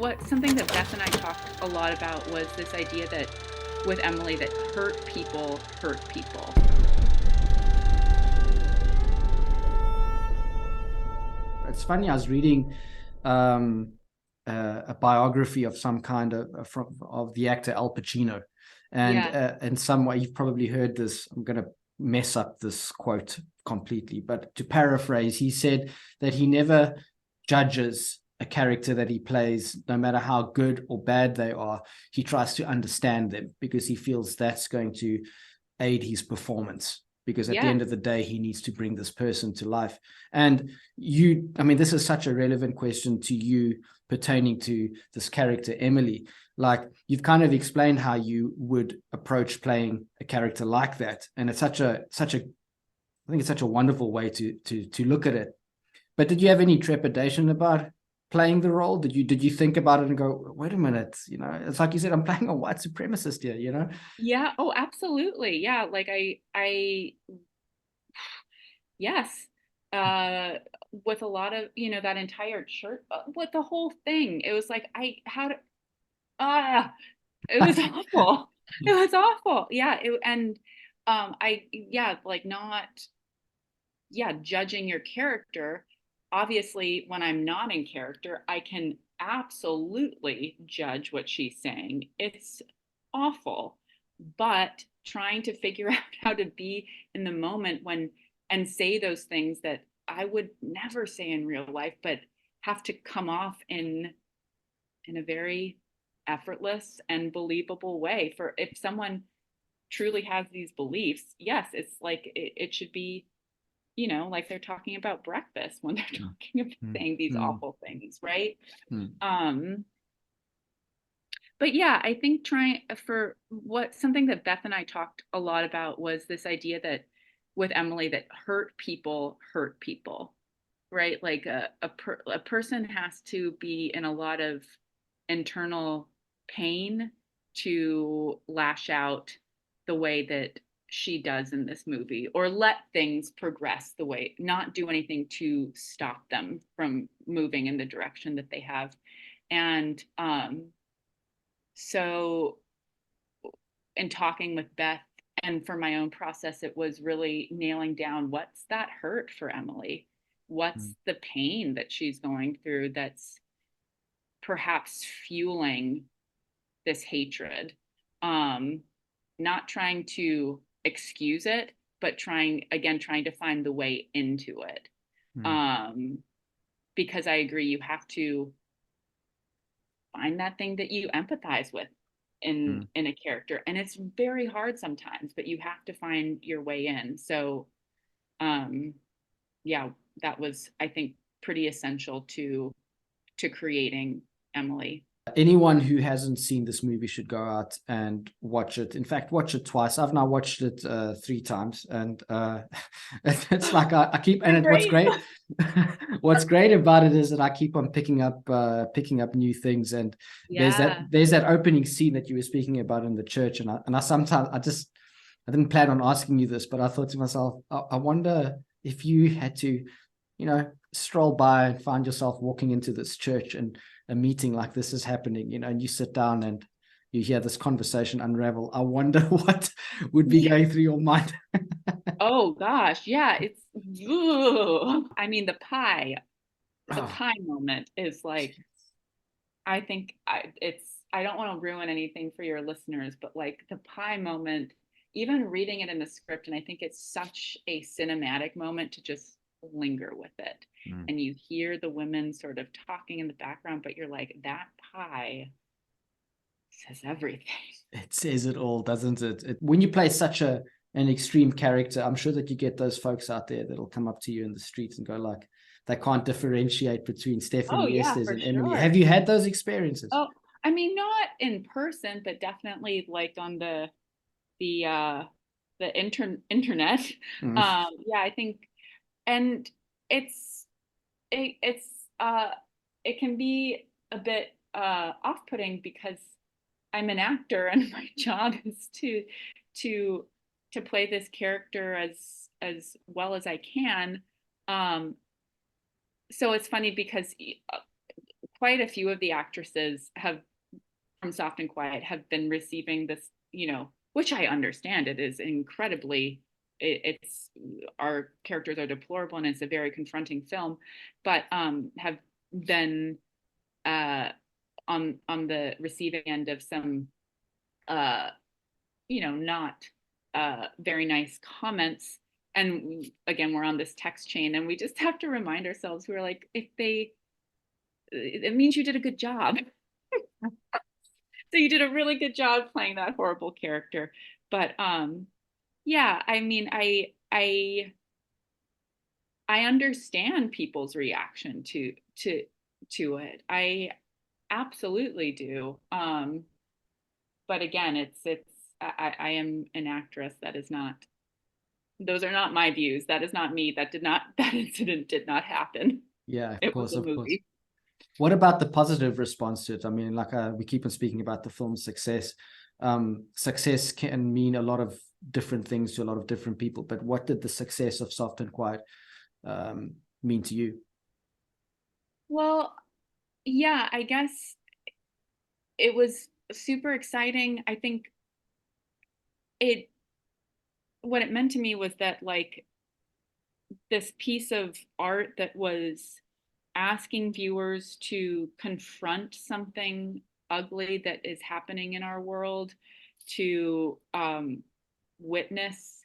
something that Beth and I talked a lot about was this idea that with Emily that hurt people hurt people. It's funny, I was reading um, a biography of some kind of the actor Al Pacino. And Yeah. in some way, you've probably heard this. I'm going to mess up this quote completely, but to paraphrase, he said that he never judges a character that he plays, no matter how good or bad they are. He tries to understand them because he feels that's going to aid his performance, because at the Yeah. end of the day he needs to bring this person to life. And you, I mean, this is such a relevant question to you pertaining to this character Emily. Like, you've kind of explained how you would approach playing a character like that, and it's such a I think it's such a wonderful way to look at it. But did you have any trepidation about playing the role? Did you think about it and go, wait a minute, it's like you said, I'm playing a white supremacist here. Yeah. Oh, absolutely. Yeah. Like yes. Uh, with a lot of, that entire church, with the whole thing, it was like, it was awful. It was awful. Yeah. Like not, yeah, judging your character. Obviously, when I'm not in character, I can absolutely judge what she's saying. It's awful. But trying to figure out how to be in the moment and say those things that I would never say in real life, but have to come off in a very effortless and believable way. For if someone truly has these beliefs, yes, it's like it should be, like they're talking about breakfast when they're talking about saying these Mm, awful things, right? mm, Um, but yeah, I think trying for what something that Beth and I talked a lot about was this idea that with Emily that hurt people, right? Like a person has to be in a lot of internal pain to lash out the way that she does in this movie, or let things progress the way, not do anything to stop them from moving in the direction that they have. And so in talking with Beth and for my own process, it was really nailing down what's that hurt for Emily? What's mm, the pain that she's going through that's perhaps fueling this hatred? Um, Not trying to excuse it, but trying to find the way into it. mm, Um, because I agree, you have to find that thing that you empathize with mm. in a character, and it's very hard sometimes, but you have to find your way in. So um yeah, that was, I think, pretty essential to creating Emily. Anyone who hasn't seen this movie should go out and watch it. In fact, watch it twice. I've now watched it 3 times, and it's like I keep. And They're it, what's great. great, what's great about it is that I keep on picking up new things. And there's that Yeah. there's that opening scene that you were speaking about in the church, and I sometimes I didn't plan on asking you this, but I thought to myself, I wonder if you had to, stroll by and find yourself walking into this church and a meeting like this is happening, and you sit down and you hear this conversation unravel. I wonder what would be Yeah. going through your mind. Oh gosh, yeah, it's ugh. I mean, the Oh, pie moment is like, I think I don't want to ruin anything for your listeners, but like the pie moment, even reading it in the script, and I think it's such a cinematic moment to just linger with it. mm. And you hear the women sort of talking in the background, but you're like, that pie says everything. It says it all, doesn't it? When you play such an extreme character, I'm sure that you get those folks out there that'll come up to you in the streets and go like, they can't differentiate between Oh Stefanie yeah, Estes for and Emily. sure. Have you had those experiences? Oh, I mean, not in person, but definitely like on the internet. Mm, Yeah, I think, and it's it's uh it can be a bit off-putting because I'm an actor and my job is to to play this character as well as I can. Um, so it's funny because quite a few of the actresses have from Soft and Quiet have been receiving this, which I understand. It is incredibly, it's our characters are deplorable and it's a very confronting film, but have been on the receiving end of some not very nice comments. And again, we're on this text chain, and we just have to remind ourselves, we're like, it means you did a good job. So you did a really good job playing that horrible character. But yeah, I mean, I understand people's reaction to it. I absolutely do. But again, I am an actress. That is not, those are not my views. That is not me. That incident did not happen. Yeah, of It course, was a of course. movie. What about the positive response to it? I mean, like we keep on speaking about the film's success. Success can mean a lot of different things to a lot of different people, but what did the success of Soft and Quiet mean to you? Well, yeah, I guess it was super exciting. I think it what it meant to me was that, like, this piece of art that was asking viewers to confront something ugly that is happening in our world, to witness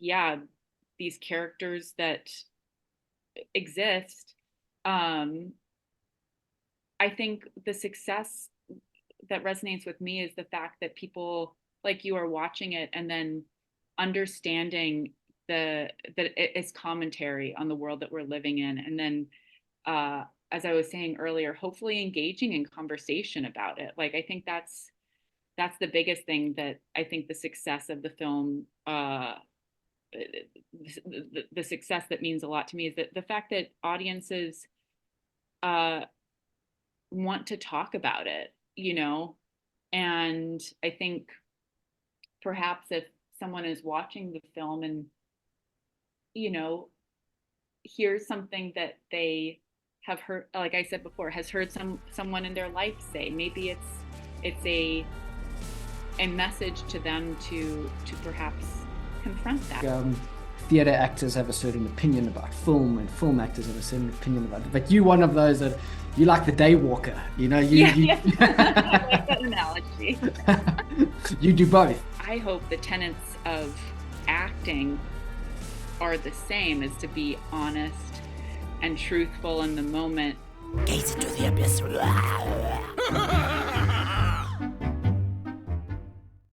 yeah, these characters that exist. I think the success that resonates with me is the fact that people like you are watching it and then understanding that it's commentary on the world that we're living in, and then as I was saying earlier, hopefully engaging in conversation about it. Like, I think that's the biggest thing, that I think the success of the film, the success that means a lot to me, is that the fact that audiences want to talk about it, and I think perhaps if someone is watching the film and hears something that they have heard, like I said before, has heard someone in their life say, maybe it's a message to them to perhaps confront that. Theater actors have a certain opinion about film, and film actors have a certain opinion about it. But you one of those that you like the day walker, Yeah. I like that analogy. You do both. I hope the tenets of acting are the same, as to be honest and truthful in the moment. Gaze into the abyss.